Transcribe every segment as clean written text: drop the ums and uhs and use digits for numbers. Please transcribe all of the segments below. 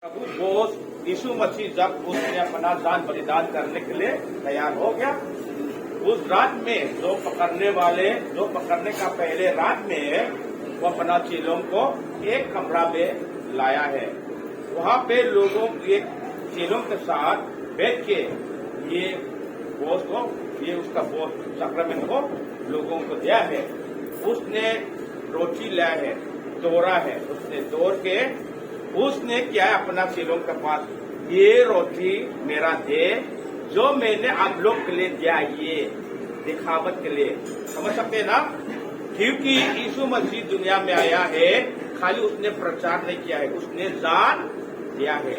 प्रभु बोस यीशु मसीह जब उसने अपना जान बलिदान करने के लिए तैयार हो गया, उस रात में जो पकड़ने का पहले रात में वो अपना चेलों को एक कमरा में लाया है। वहाँ पे लोगों के चेलों के साथ बैठ के ये उसका बोझ सक्रमेंट को लोगों को दिया है। उसने रोटी लाया है, तोड़ा है, उसने तोड़ के उसने क्या है अपना चेलों के पास, ये रोटी मेरा दे जो मैंने आप लोग के लिए दिया, ये दिखावत के लिए। समझ सकते हैं ना? क्योंकि यीशु मसीह दुनिया में आया है, खाली उसने प्रचार नहीं किया है, उसने जान दिया है।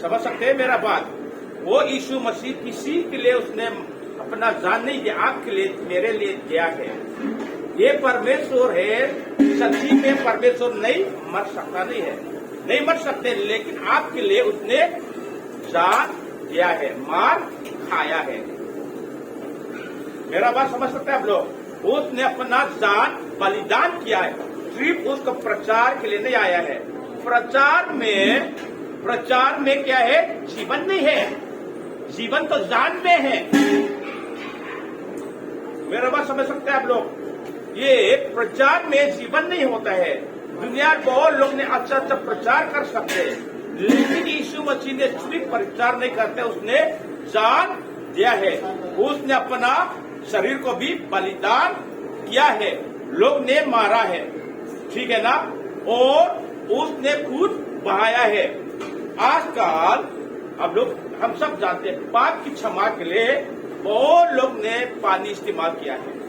समझ सकते हैं मेरा बात? वो यीशु मसीह किसी के लिए उसने अपना जान नहीं दिया, आपके लिए मेरे लिए दिया है। ये परमेश्वर है, सच्ची में परमेश्वर नहीं मर सकता, नहीं मर सकते, लेकिन आपके लिए उसने जान दिया है, मार खाया है। मेरा बात समझ सकते हैं आप लोग? उसने अपना जान बलिदान किया है, सिर्फ उसका प्रचार के लिए नहीं आया है। प्रचार में क्या है? जीवन नहीं है, जीवन तो जान में है। मेरा बात समझ सकते हैं आप लोग? ये प्रचार में जीवन नहीं होता है। दुनिया बहुत लोग ने अच्छा प्रचार कर सकते हैं, लेकिन यीशु मसीह ने सिर्फ प्रचार नहीं करते, उसने जान दिया है। उसने अपना शरीर को भी बलिदान किया है, लोग ने मारा है, ठीक है ना? और उसने खून बहाया है। आजकल हम सब जानते हैं, पाप की क्षमा के लिए बहुत लोग ने पानी इस्तेमाल किया है।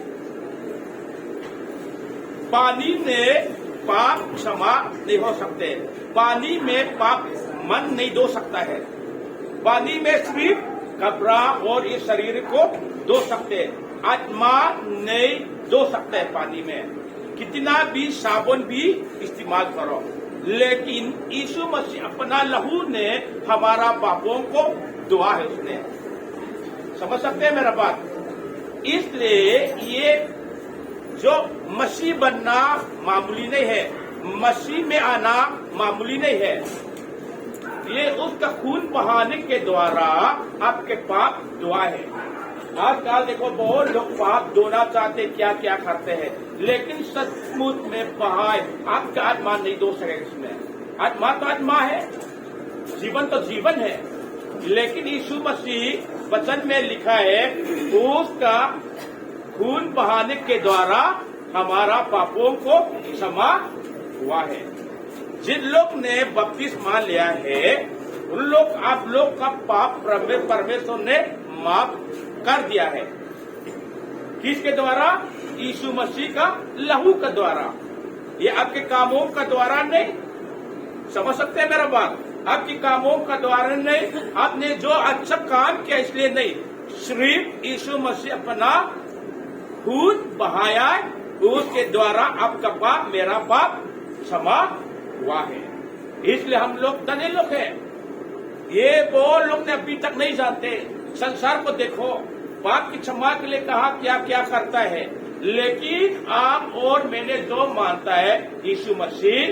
पानी ने पाप क्षमा नहीं हो सकते, पानी में पाप मन नहीं धो सकता है, पानी में सिर्फ कपड़ा और ये शरीर को धो सकते हैं, आत्मा नहीं धो सकते है। पानी में कितना भी साबुन भी इस्तेमाल करो, लेकिन यीशु मसीह अपना लहू ने हमारा पापों को धोआ है, उसने। समझ सकते हैं मेरा बात? इसलिए ये जो मसीह बनना मामूली नहीं है, मसीह में आना मामूली नहीं है। ये उसका खून बहाने के द्वारा आपके पाप धोआ है। आजकल देखो बहुत लोग पाप धोना चाहते, क्या क्या करते हैं, लेकिन सचमुच में बहाए आपका आत्मा नहीं धो सकेगा। इसमें आत्मा तो आत्मा है, जीवन तो जीवन है, लेकिन यीशु मसीह वचन में लिखा है उसका खून बहाने के द्वारा हमारा पापों को क्षमा हुआ है। जिन लोग ने बपतिस्मा लिया है आप लोग का पाप परमेश्वर ने माफ कर दिया है। किसके द्वारा? यीशु मसीह का लहू का द्वारा। ये आपके कामों का द्वारा नहीं। समझ सकते हैं मेरा बात? आपके कामों का द्वारा नहीं, आपने जो अच्छा काम किया इसलिए नहीं, सिर्फ यीशु मसीह अपना खून बहाया, उसके द्वारा आपका पाप, मेरा पाप क्षमा हुआ है। इसलिए हम लोग धन्य लोग हैं। ये वो लोग ने अभी तक नहीं जानते। संसार को देखो, पाप की क्षमा के लिए कहा क्या क्या करता है, लेकिन आप और मैंने जो मानता है यीशु मसीह,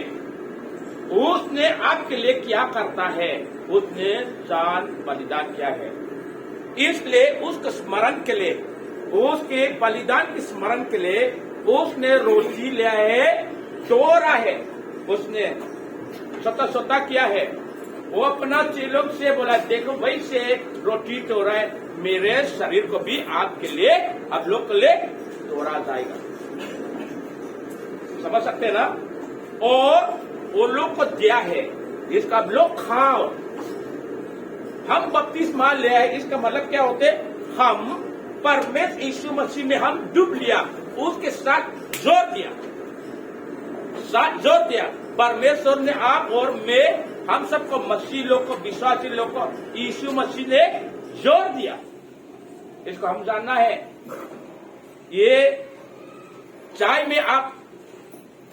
उसने आपके लिए क्या करता है? उसने जान बलिदान किया है। इसलिए उसके स्मरण के लिए, उसके बलिदान के स्मरण के लिए उसने रोटी लिया है, तोड़ा है, उसने स्वतः किया है। वो अपना चेलों से बोला, देखो भाई से रोटी तोड़ा है, मेरे शरीर को भी आपके लिए, आप लोग के लिए तोड़ा जाएगा। समझ सकते हैं ना? और वो लोग को दिया है, इसका आप लोग खाओ। हम बपतिस्मा ले आए, इसका मतलब क्या होते? हम परमेश्वर यीशु मसीह में हम डूब लिया, उसके साथ जोड़ दिया। परमेश्वर ने आप और मैं, हम सबको, मसीह लोग को, विश्वासी लोग को यीशु मसीह ने जोड़ दिया। इसको हम जानना है। ये चाय में आप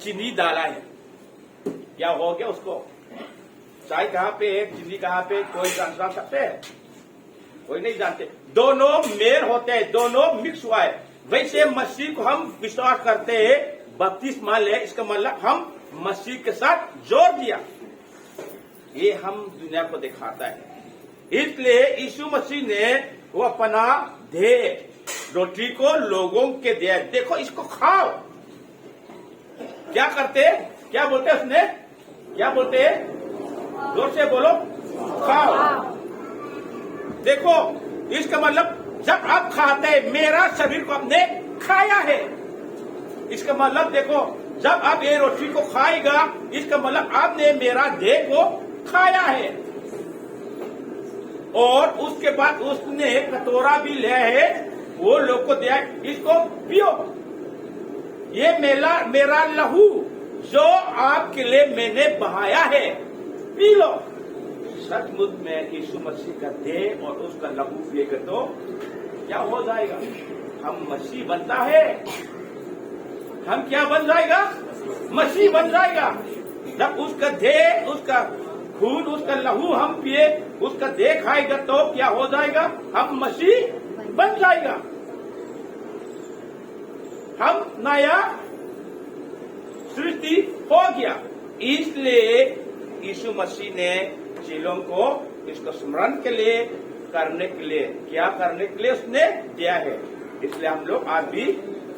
चीनी डाला है, क्या हो गया उसको? चाय कहाँ पे है, चीनी कहाँ पे, कोई जान सकते हैं? कोई नहीं जानते। दोनों मेल होते हैं, दोनों मिक्स हुआ है। वैसे मसीह को हम विश्वास करते हैं, बपतिस्मा ले, इसका मतलब हम मसीह के साथ जोड़ दिया। ये हम दुनिया को दिखाता है। इसलिए यीशु मसीह ने वो अपना दे रोटी को लोगों के दिया, देखो इसको खाओ। क्या करते, क्या बोलते उसने, क्या बोलते, जोर से बोलो, खाओ। देखो इसका मतलब जब आप खाते हैं, मेरा शरीर को आपने खाया है। इसका मतलब देखो, जब आप ये रोटी को खाएगा, इसका मतलब आपने मेरा देह को खाया है। और उसके बाद उसने कटोरा भी लिया है, वो लोग को दिया, इसको पियो, ये मेरा लहू जो आपके लिए मैंने बहाया है, पी लो। सचमुच में यीशु मसीह का देह और उसका लहू पिएगा तो क्या हो जाएगा, हम मसीह बनता है, हम क्या बन जाएगा, मसीह बन जाएगा। जब उसका देह, उसका खून, उसका लहू हम पिए, उसका देह खाएगा तो क्या हो जाएगा, हम मसीह बन जाएगा, हम नया सृष्टि हो गया। इसलिए यीशु मसीह ने चेलों को इसको स्मरण के लिए, करने के लिए, क्या करने के लिए उसने दिया है। इसलिए हम लोग आज भी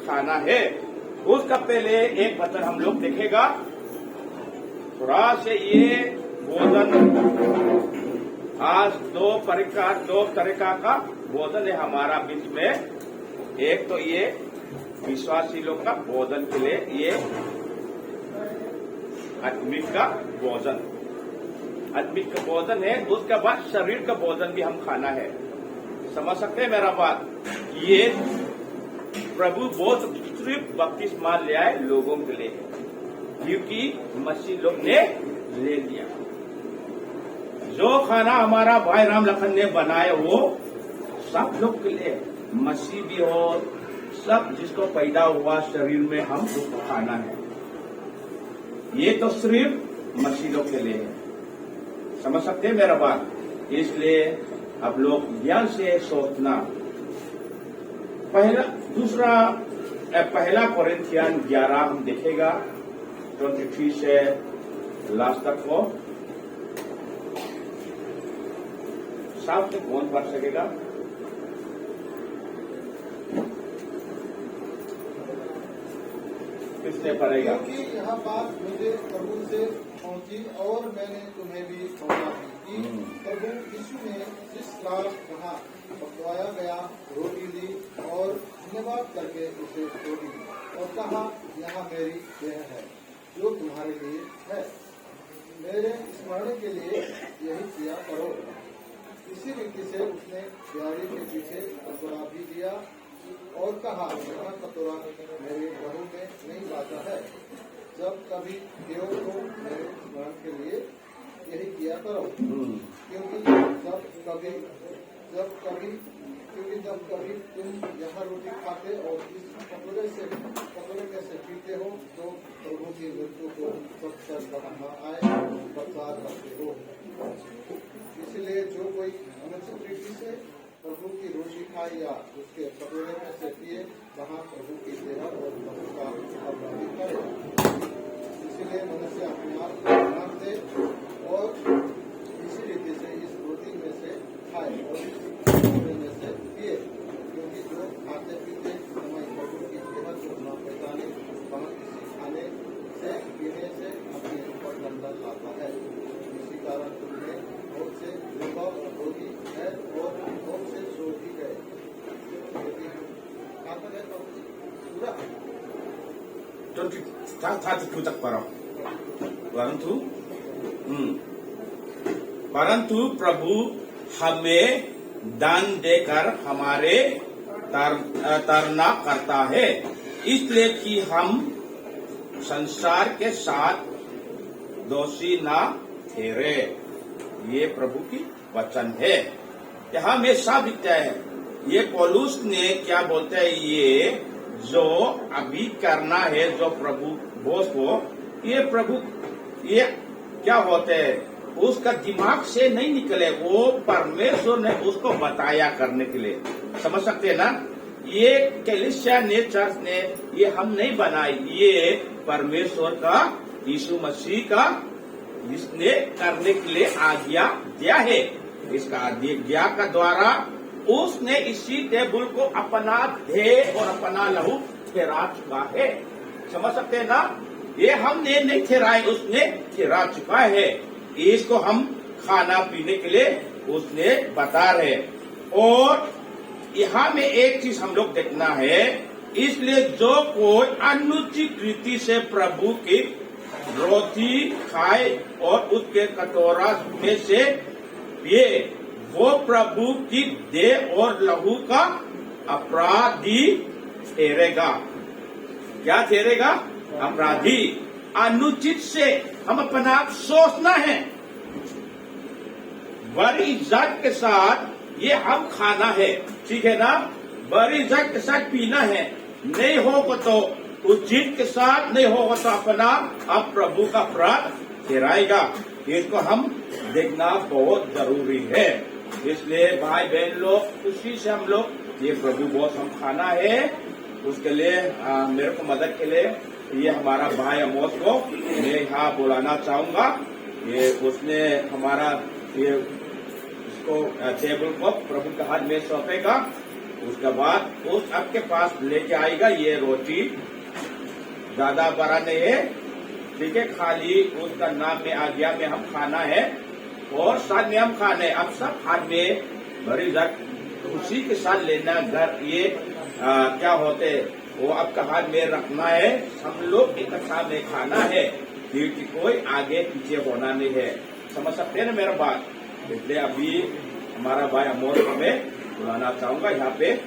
खाना है। उसका पहले एक वचन हम लोग देखेगा, थोड़ा से ये भोजन आज दो तरीका का भोजन है हमारा बीच में। एक तो ये विश्वासी लोग का भोजन के लिए ये आत्मिक का भोजन, आत्मिक का भोजन है। उसके बाद शरीर का भोजन भी हम खाना है। समझ सकते हैं मेरा बात, ये प्रभु बहुत सिर्फ बपतिस्मा ले आए लोगों के लिए, क्योंकि मसीह लोग ने ले लिया। जो खाना हमारा भाई राम लखन ने बनाया वो सब लोग के लिए, मसीह भी हो, सब जिसको पैदा हुआ शरीर में, हम उसको खाना है। ये तो सिर्फ मसीह लोग के लिए है। समझ सकते हैं मेरा बात। इसलिए अब लोग ध्यान से सोचना। पहला कोरिन्थियन 11 हम देखेगा 23 से लास्ट तक को। साफ से कौन पढ़ सकेगा? किसने पढ़ेगा? क्योंकि यह बात मुझे प्रभु से पहुंची और मैंने तुम्हें भी पहुंचा दी कि प्रभु यीशु ने जिस रात वहाँ पकवाया गया रोटी ली और धन्यवाद करके उसे तोड़ी और कहा, यहाँ मेरी देह है जो तुम्हारे लिए है, मेरे स्मरण के लिए यही किया करो। इसी रीति से उसने ब्यारी के पीछे कटोरा भी दिया और कहा, यह कटोरा मेरे लहू में नहीं लाता है, जब कभी पियो तो मेरे स्मरण के लिए यही किया करो। क्योंकि जब कभी तुम यह रोटी खाते और इस कटोरे में से पीते हो तो प्रभु की मृत्यु को जब तक बढ़ाना आए प्रचार करते हो। इसलिए जो कोई अनुचित रीति से प्रभु की रोटी खाए या उसके कटोरे में से पिए, वहाँ प्रभु की देह और प्रभु का अपराधी करे। इसलिए मनुष्य अपने आप को ध्यान दे और इसी रीति से इस रोटी में से खाए और इस कटोरे में से पिए, क्योंकि जो खाते पीते समय प्रभु की देह को न पहचाने, वह किसी खाने से पीने से अपने ऊपर दंडन लाता है। इसी कारण तुमने बहुत से युवक रोगी है और बहुत से सो भी गए। पूरा 32 तक पढ़ो। परंतु प्रभु हमें दान देकर हमारे तरना करता है, इसलिए कि हम संसार के साथ दोषी ना ठहरे। ये प्रभु की वचन है। यहाँ में साफ दिखता है, ये पौलुस ने क्या बोलते हैं, ये जो अभी करना है, जो प्रभु बोझ को, ये प्रभु ये क्या होते हैं, उसका दिमाग से नहीं निकले, वो परमेश्वर ने उसको बताया करने के लिए। समझ सकते हैं ना? ये कलीसिया ने, चर्च ने, ये हम नहीं बनाई, ये परमेश्वर का, यीशु मसीह का इसने करने के लिए आज्ञा दिया है। इसका आज्ञा का द्वारा उसने इसी टेबल को अपना देह और अपना लहू ठहरा चुका है। समझ सकते हैं ना? ये हमने नहीं ठहराए, उसने ठहरा चुका है। इसको हम खाना पीने के लिए उसने बता रहे। और यहाँ में एक चीज हम लोग देखना है, इसलिए जो कोई अनुचित रीति से प्रभु की रोटी खाए और उसके कटोरा में से पिए, वो प्रभु की देह और लहू का अपराधी ठहरेगा। क्या ठहरेगा? अपराधी। अनुचित से हम अपना आप सोचना है, बड़ी इज्जत के साथ ये हम खाना है, ठीक है ना? बड़ी इज्जत के साथ पीना है। नहीं होगा तो उचित के साथ, नहीं होगा तो अपना आप प्रभु का अपराध ठहराएगा। इसको हम देखना बहुत जरूरी है। इसलिए भाई बहन लोग, खुशी से हम लोग ये प्रभु बहुत हम खाना है, उसके लिए मेरे को मदद के लिए ये हमारा भाई अमोस को मैं यहाँ बुलाना चाहूंगा। ये उसने हमारा ये इसको टेबल को प्रभु के हाथ में सौंपेगा। उसके बाद उस आपके पास लेके आएगा। ये रोटी ज्यादा बड़ा नहीं है, ठीक है, खाली उसका नाम में आज्ञा में हम खाना है और साथ में हम खाना है। अब सब हाथ में भरी रख उसी के साथ लेना। घर ये क्या होते वो आपका हाथ में रखना है। हम लोग इकट्ठा में खाना है, क्योंकि कोई आगे पीछे होना नहीं है। समझ सकते हैं ना मेरा बात? इसलिए अभी हमारा भाई अमोल को मैं बुलाना चाहूंगा यहाँ पे।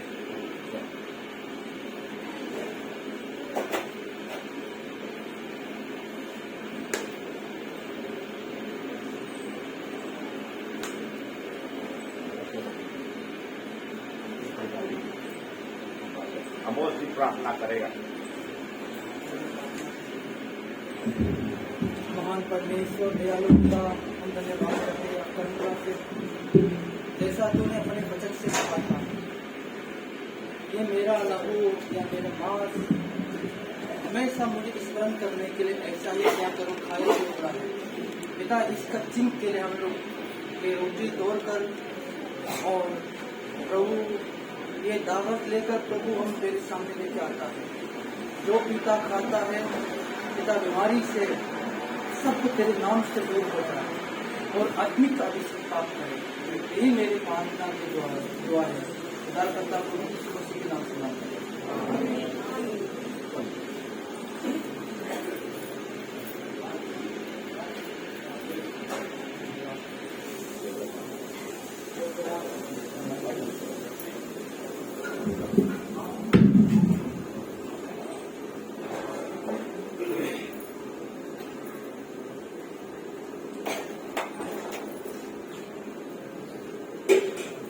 अमोल की प्रार्थना करेगा। महान परमेश्वर दयालु पिता, हम धन्यवाद करते हैं आपका अनुग्रह से, जैसा तूने अपने वचन से कहा था, ये मेरा लहू या मेरा मांस हमेशा मुझे स्मरण करने के लिए ऐसा ही क्या करो खाया होता है। पिता, इसका चिन्ह के लिए हम लोग ये रोटी तोड़कर और प्रभु ये दावत लेकर प्रभु हम तेरे सामने लेके आता है। जो पिता खाता है, पिता बीमारी से सबको तेरे नाम से दूर होता है और आत्मिक अभिषेक प्राप्त करे। यही मेरी प्रार्थना की दुआ है। उद्धारकर्ता प्रभु यीशु मसीह के नाम से मांगते हैं।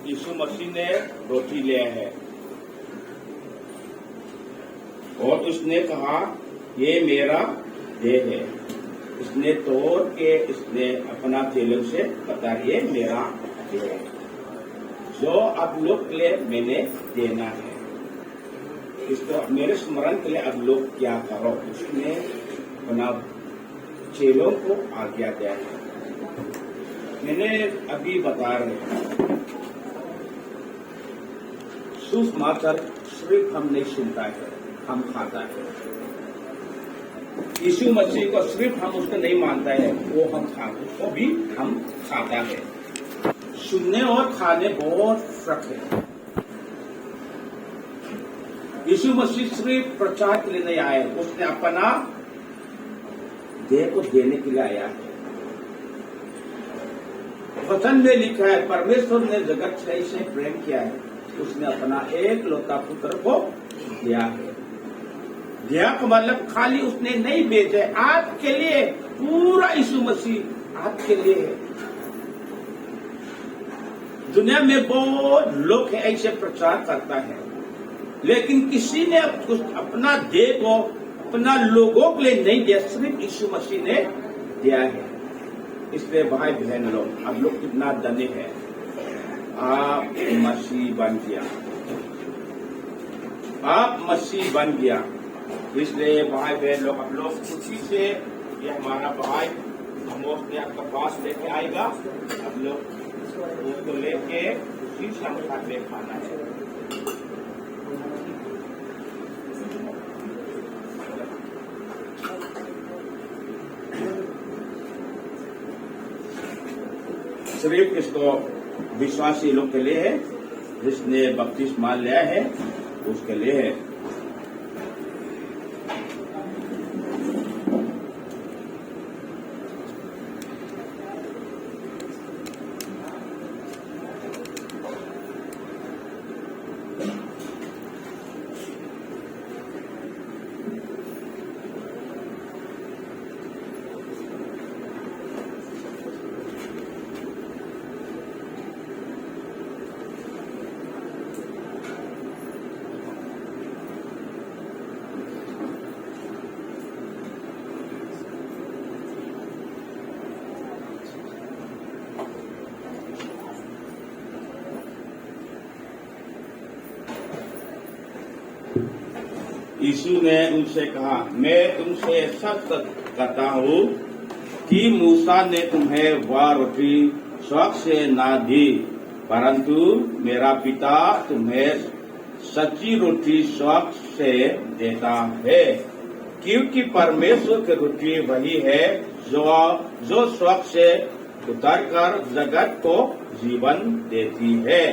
यीशु मसीह ने रोटी लिया है और उसने कहा ये मेरा देह है। इसने तोड़ के इसने अपना चेलों से बता ये मेरा देह है, जो आप लोग के लिए मैंने देना है। इसको मेरे स्मरण के लिए अब लोग क्या करो। उसने अपना चेलों को आज्ञा दिया है। मैंने अभी बता रहे सुसमाचार सिर्फ हम नहीं सुनता है, हम खाता है। यीशु मसीह को सिर्फ हम उसको नहीं मानता है, वो हम खाते, उसको भी हम खाता है। सुनने और खाने बहुत फर्क है। यीशु मसीह सिर्फ प्रचार के लिए नहीं आए, उसने अपना देह को देने के लिए आया है। वचन में लिखा है परमेश्वर ने जगत से प्रेम किया है, उसने अपना एक लौता पुत्र को दिया है। दिया का मतलब खाली उसने नहीं भेजे, आपके लिए पूरा यीशु मसीह आपके लिए है। दुनिया में बहुत लोग हैं ऐसे प्रचार करता है, लेकिन किसी ने अपना देह को अपना लोगों के लिए नहीं दिया, सिर्फ यीशु मसीह ने दिया है। इसलिए भाई बहन लोग, आप लोग कितना धन्य है, आप मसीह बन गया, आप मसीह बन गया। इसलिए भाई बहन लोग, आप लोग खुशी से ये हमारा भाई हम उसने आपका पास लेके आएगा, हम लोग उसको लेके उसी संसार में खाना है। सिर्फ इसको विश्वासी लोग के लिए है, जिसने बपतिस्मा लिया है उसके लिए है। यीशु ने उनसे कहा, मैं तुमसे सच सच कहता हूँ कि मूसा ने तुम्हें वह रोटी स्वर्ग से ना दी, परंतु मेरा पिता तुम्हें सच्ची रोटी स्वर्ग से देता है। क्योंकि परमेश्वर की रोटी वही है जो स्वर्ग से उतरकर जगत को जीवन देती है।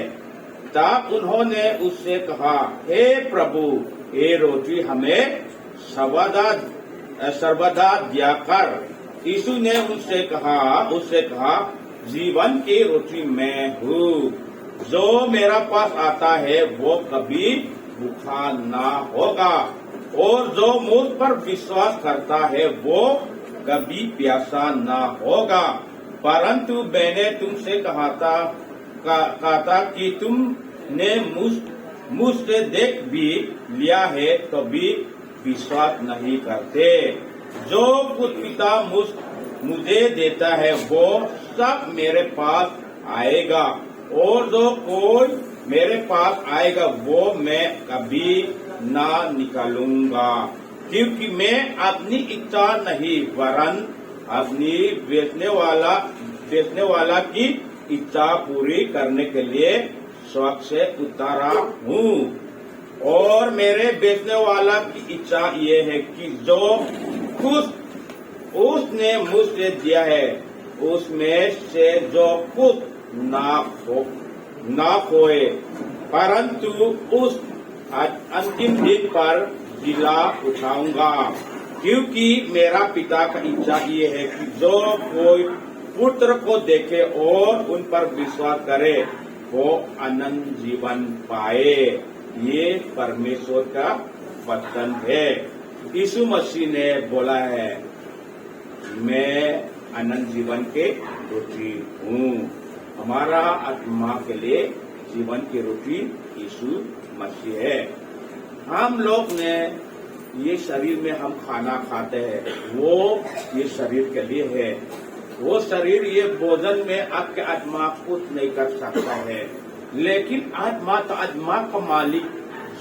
तब उन्होंने उससे कहा, हे प्रभु, ये रोटी हमें सर्वदा दिया कर। यीशु ने उससे कहा, जीवन की रोटी मैं हूँ। जो मेरा पास आता है वो कभी भूखा ना होगा, और जो मुझ पर विश्वास करता है वो कभी प्यासा ना होगा। परंतु मैंने तुमसे कहा था कि तुमने मुझसे देख भी लिया है तो भी विश्वास नहीं करते। जो कुछ पिता मुझे देता है वो सब मेरे पास आएगा, और जो कोई मेरे पास आएगा वो मैं कभी ना निकालूंगा। क्योंकि मैं अपनी इच्छा नहीं वरन अपनी बेचने वाला की इच्छा पूरी करने के लिए स्वर्ग से उतारा हूँ। और मेरे बेचने वाला की इच्छा ये है कि जो कुछ उसने मुझसे दिया है उसमें से जो कुछ ना खोए, परंतु उस अंतिम दिन पर जिला उठाऊंगा। क्योंकि मेरा पिता का इच्छा ये है कि जो कोई पुत्र को देखे और उन पर विश्वास करे वो अनंत जीवन पाए। ये परमेश्वर का वचन है। यीशु मसीह ने बोला है, मैं अनंत जीवन के रोटी हूँ। हमारा आत्मा के लिए जीवन की रोटी यीशु मसीह है। हम लोग ने ये शरीर में हम खाना खाते हैं वो ये शरीर के लिए है। वो शरीर ये भोजन में आपके आत्मा कुछ नहीं कर सकता है, लेकिन आत्मा तो आत्मा का मालिक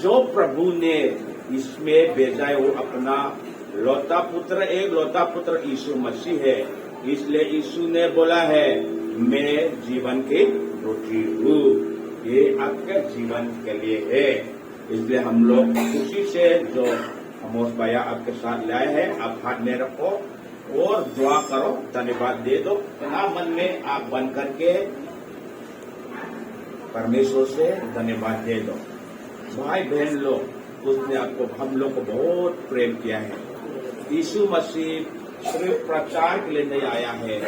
जो प्रभु ने इसमें भेजा है वो अपना एक लौता पुत्र यीशु मसीह है। इसलिए यीशु ने बोला है, मैं जीवन की रोटी हूँ। ये आपके जीवन के लिए है। इसलिए हम लोग खुशी से जो अमोस भैया आपके साथ लाए हैं, आप हाथ में रखो और दुआ करो, धन्यवाद दे दो। अपना मन में आप बंद करके परमेश्वर से धन्यवाद दे दो। भाई बहन लोग, उसने आपको हम लोग को बहुत प्रेम किया है। यीशु मसीह सिर्फ प्रचार के लिए नहीं आया है,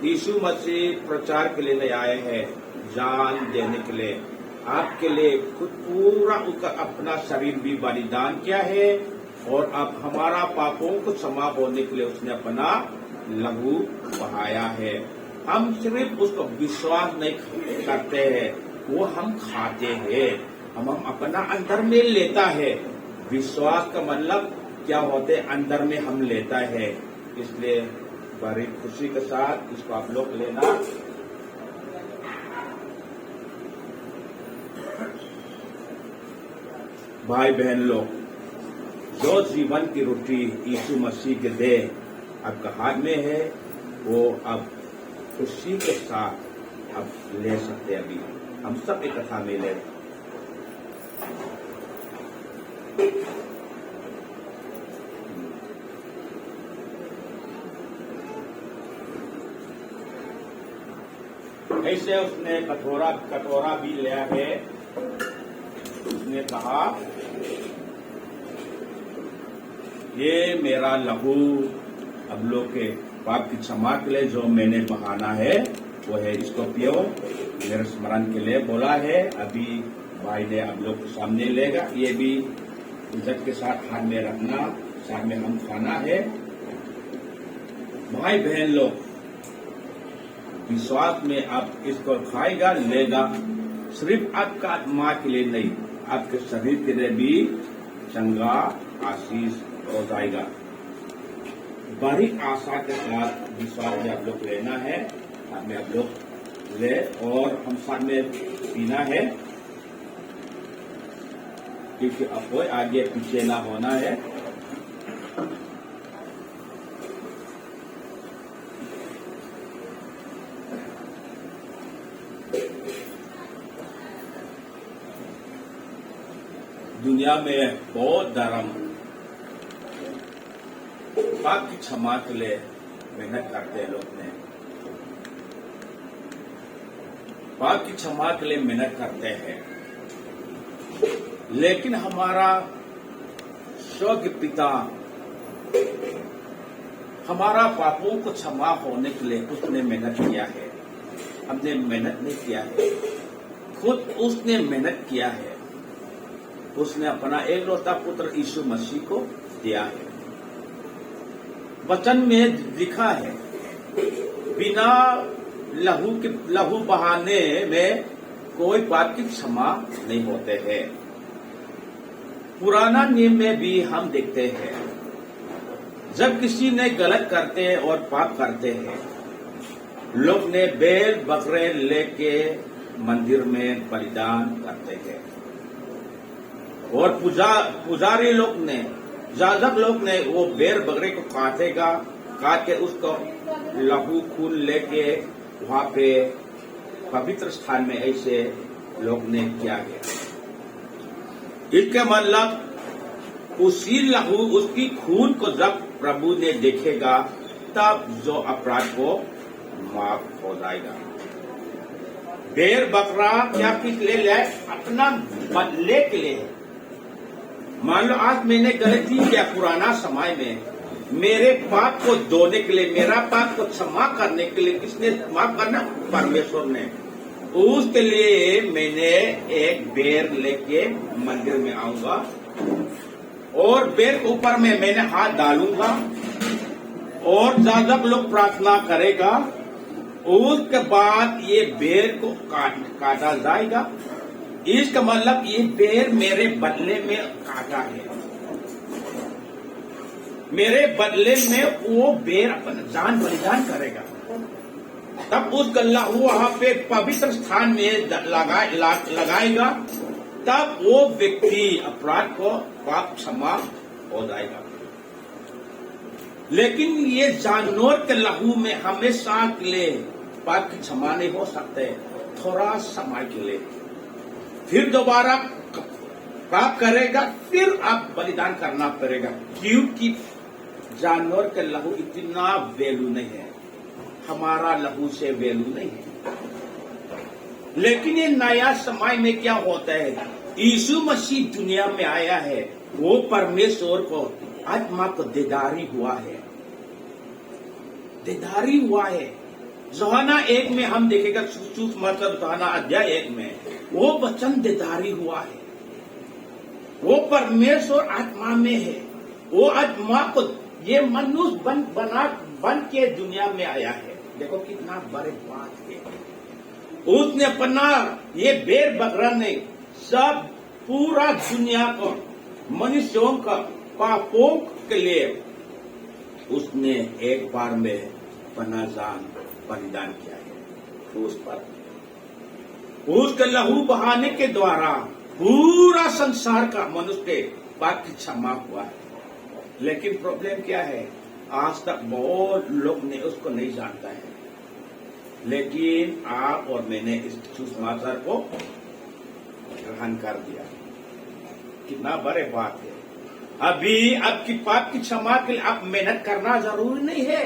यीशु मसीह प्रचार के लिए नहीं आए हैं, जान देने के लिए, आपके लिए खुद पूरा उसका अपना शरीर भी बलिदान किया है, और अब हमारा पापों को क्षमा होने के लिए उसने अपना लहू बहाया है। हम सिर्फ उसको विश्वास नहीं करते हैं, वो हम खाते हैं, हम अपना अंदर में लेता है। विश्वास का मतलब क्या होते है, अंदर में हम लेता है। इसलिए बड़ी खुशी के साथ इसको आप लोग लेना। भाई बहन लोग, जो जीवन की रोटी यीशु मसीह के दे आपका हाथ में है, वो अब खुशी के साथ अब ले सकते हैं। अभी हम सब इकट्ठा मिले ऐसे उसने कटोरा भी लिया है। उसने कहा, ये मेरा लहू अब लोग के पाप की क्षमा के लिए जो मैंने बहाना है वो है, इसको पियो, मेरे स्मरण के लिए बोला है। अभी भाई ने अब लोग के सामने लेगा, ये भी इज्जत के साथ हाथ में रखना, साथ में हम खाना है। भाई बहन लोग विश्वास में आप इसको खाएगा लेगा, सिर्फ आपका आत्मा के लिए नहीं, आपके शरीर के लिए भी चंगा आशीष हो जाएगा। बड़ी आशा के साथ विश्वास में आप लोग लेना है, साथ में आप लोग ले और हम साथ में पीना है, क्योंकि अब कोई आगे पीछे ना होना है। दुनिया में बहुत धर्म पाप की क्षमा के लिए मेहनत करते हैं। लोग ने पाप की क्षमा के लिए मेहनत करते हैं, लेकिन हमारा स्वर्गीय पिता हमारा पापों को क्षमा होने के लिए उसने मेहनत किया है। हमने मेहनत नहीं किया है, खुद उसने मेहनत किया है। उसने अपना एकलौता पुत्र यीशु मसीह को दिया है। वचन में लिखा है, बिना लहू बहाने में कोई पाप की क्षमा नहीं होते हैं। पुराना नियम में भी हम देखते हैं, जब किसी ने गलत करते हैं और पाप करते हैं, लोग ने बैल बकरे लेके मंदिर में बलिदान करते हैं और पुजारी लोग ने, जाजक लोग ने वो बैल बकरे को काट के उसको लहू खून लेके वहां पे पवित्र स्थान में ऐसे लोग ने किया गया। इसके मतलब उसी लहू, उसकी खून को जब प्रभु ने देखेगा तब जो अपराध को माफ हो जाएगा। बैल बकरा क्या किस लिए ले? अपना बदले के लिए। मान लो आज मैंने गलती किया पुराना समय में, मेरे पाप को धोने के लिए, मेरा पाप को क्षमा करने के लिए किसने माफ करना? परमेश्वर ने। उसके लिए मैंने एक बेर लेके मंदिर में आऊंगा और बेर के ऊपर में मैंने हाथ डालूंगा और जाजक लोग प्रार्थना करेगा। उसके बाद ये बेर को काटा जाएगा। इसका मतलब ये बेर मेरे बदले में काटा है, मेरे बदले में वो बेर अपना जान बलिदान करेगा। तब उस गल्ला वहां पे पवित्र स्थान में लगाएगा, तब वो व्यक्ति अपराध को पाप क्षमा हो जाएगा। लेकिन ये जानवर के लहू में हमेशा के लिए पाप की क्षमा नहीं हो सकते, थोड़ा समय के लिए, फिर दोबारा पाप करेगा, फिर आप बलिदान करना पड़ेगा, क्योंकि जानवर के लहू इतना वैल्यू नहीं है, हमारा लहू से वैल्यू नहीं है। लेकिन ये नया समय में क्या होता है, यीशु मसीह दुनिया में आया है, वो परमेश्वर को आत्मा को दीदारी हुआ है, दीदारी हुआ है। यूहन्ना 1 में हम देखेगा, मतलब यूहन्ना अध्याय 1 में वो वचन दीदारी हुआ है। वो परमेश्वर आत्मा में है, वो आत्मा को ये मनुष्य बन के दुनिया में आया है। देखो कितना बड़े बात है। उसने अपना ये बेर बकरा ने सब पूरा दुनिया को, मनुष्यों का पापों के लिए उसने एक बार में अपना जान बलिदान किया है। उस पर उसके लहू बहाने के द्वारा पूरा संसार का मनुष्य के पाप की क्षमा हुआ है। लेकिन प्रॉब्लम क्या है, आज तक बहुत लोग ने उसको नहीं जानता है, लेकिन आप और मैंने इस सुसमाचार को ग्रहण कर दिया। कितना बड़े बात है। अभी आपकी पाप की क्षमा के लिए आप मेहनत करना जरूरी नहीं है,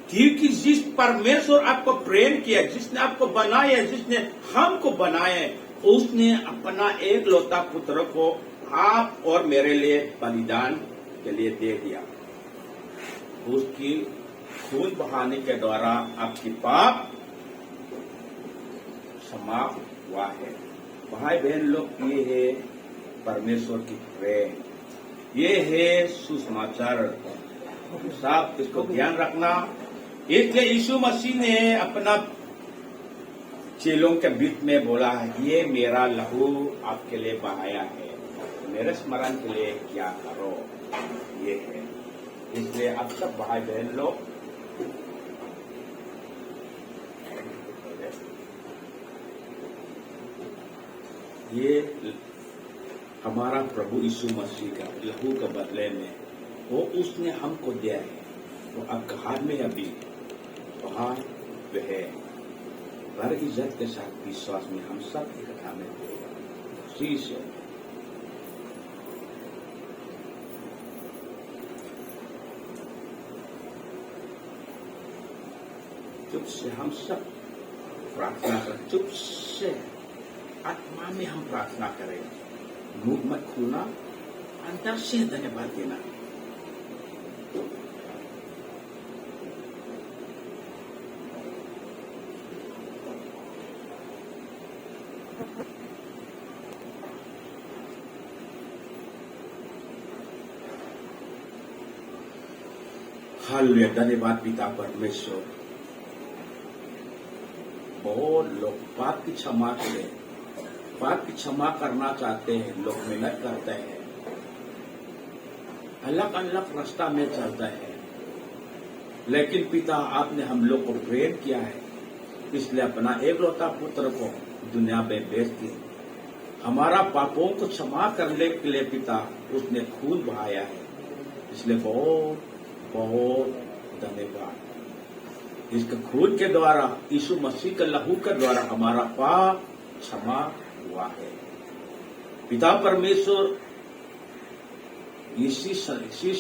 क्योंकि जिस परमेश्वर आपको प्रेम किया, जिसने आपको बनाया, जिसने हमको बनाया, उसने अपना एक लौता पुत्र को आप और मेरे लिए बलिदान के लिए दे दिया। उसकी खून बहाने के द्वारा आपकी पाप क्षमा हुआ है। भाई बहन लोग, ये है परमेश्वर की प्रेम, ये है सुसमाचार। साहब इसको ध्यान रखना। इसलिए यीशु मसीह ने अपना चेलों के बीच में बोला है, ये मेरा लहू आपके लिए बहाया है, मेरे स्मरण के लिए क्या करो। ये है, इसलिए आप सब भाई बहन लोग ये हमारा प्रभु यीशु मसीह का लहू के बदले में वो उसने हमको दिया है, वो आपका हाथ में अभी वहां वह है। हर इज्जत के साथ विश्वास में हम सब इकट्ठा में उसी से चुप से हम सब प्रार्थना करें। चुप से आत्मा में हम प्रार्थना करें, मुंह मत खोलना, अंदर से धन्यवाद देना। हालेलुया, धन्यवाद पिता परमेश्वर। बहुत लोग पाप की क्षमा के लिए, पाप की क्षमा करना चाहते हैं, लोग मेहनत करते हैं, अलग अलग रास्ता में चलता है, लेकिन पिता आपने हम लोग को प्रेम किया है, इसलिए अपना एकलौता पुत्र को दुनिया में भेज दिया। हमारा पापों को क्षमा करने के लिए पिता उसने खून बहाया है, इसलिए बहुत बहुत धन्यवाद। इसके खून के द्वारा, यीशु मसीह के लहू के द्वारा हमारा पाप क्षमा हुआ है। पिता परमेश्वर इसी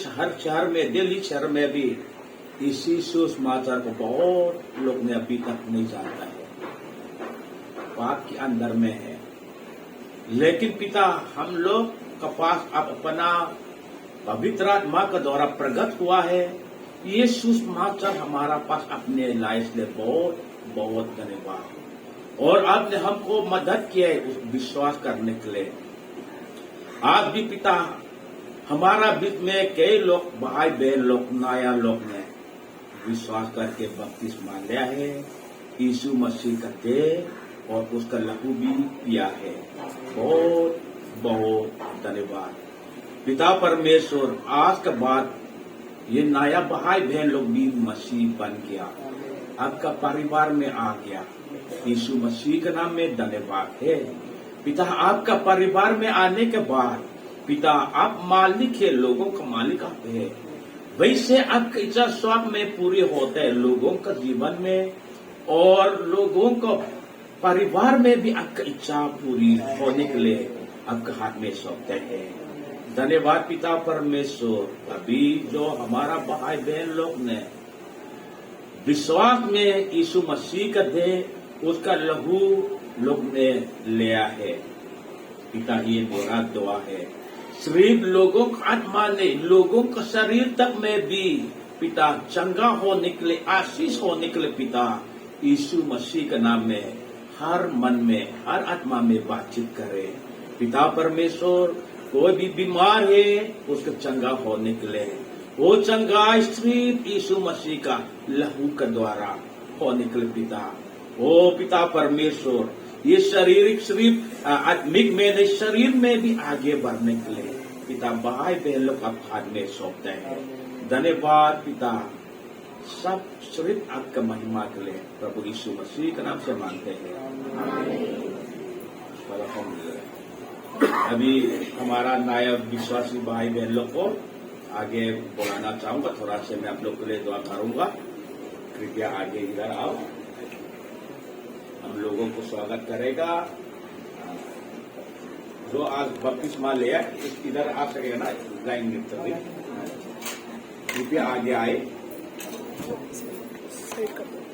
हर शहर में, दिल्ली शहर में भी इसी सुसमाचार को बहुत लोग ने अभी तक नहीं जानता है, पाप के अंदर में है। लेकिन पिता हम लोग के पास अब अपना पवित्र आत्मा का द्वारा प्रकट हुआ है। ये सुसमाचार हमारा पास अपने लाइफ से बहुत बहुत धन्यवाद। और आपने हमको मदद किया है उस विश्वास करने के लिए। आज भी पिता हमारा बीच में कई लोग, भाई बहन लोग, नया लोग ने विश्वास करके बपतिस्मा लिया है, यीशु मसीह का देह और उसका लहू भी पिया है। बहुत बहुत धन्यवाद पिता परमेश्वर। आज के बाद ये नया भाई बहन लोग भी मसीह बन गया, आपका परिवार में आ गया। यीशु मसीह के नाम में धन्यवाद है पिता। आपका परिवार में आने के बाद पिता आप मालिक है, लोगों का मालिक आप है। वैसे आपकी इच्छा स्वास्थ्य में पूरी होते हैं लोगों का जीवन में, और लोगों को परिवार में भी आपका इच्छा पूरी होने के लिए आपके हाथ में सौंपते हैं। धन्यवाद पिता परमेश्वर। अभी जो हमारा भाई बहन लोग ने विश्वास में यीशु मसीह का देह, उसका लहू लोग ने लिया है पिता, ये मेरा दुआ है। सिर्फ लोगों का आत्मा ने, लोगों का शरीर तक में भी पिता चंगा होने के लिए, आशीष होने के लिए पिता यीशु मसीह के नाम में हर मन में, हर आत्मा में बातचीत करे पिता परमेश्वर। कोई भी बीमार है उसका चंगा होने के लिए, वो चंगा सिर्फ यीशु मसीह का लहू के द्वारा होने के लिए पिता। ओ पिता परमेश्वर, ये शारीरिक सिर्फ आत्मिक में नहीं, शरीर में भी आगे बढ़ने के लिए पिता भाई बहन लोग आप हाथ में सौंपते हैं। धन्यवाद पिता, सब सिर्फ आपका महिमा के लिए प्रभु यीशु मसीह के नाम से मांगते हैं। अभी हमारा नया विश्वासी भाई बहन लोग को आगे बुलाना चाहूंगा, थोड़ा से मैं आप लोग के लिए दुआ करूंगा। कृपया आगे इधर आओ, हम लोगों को स्वागत करेगा। जो आज बपतिस्मा लिया इधर आ सकेगा ना, लाइन नृत्य में कृपया आगे आए।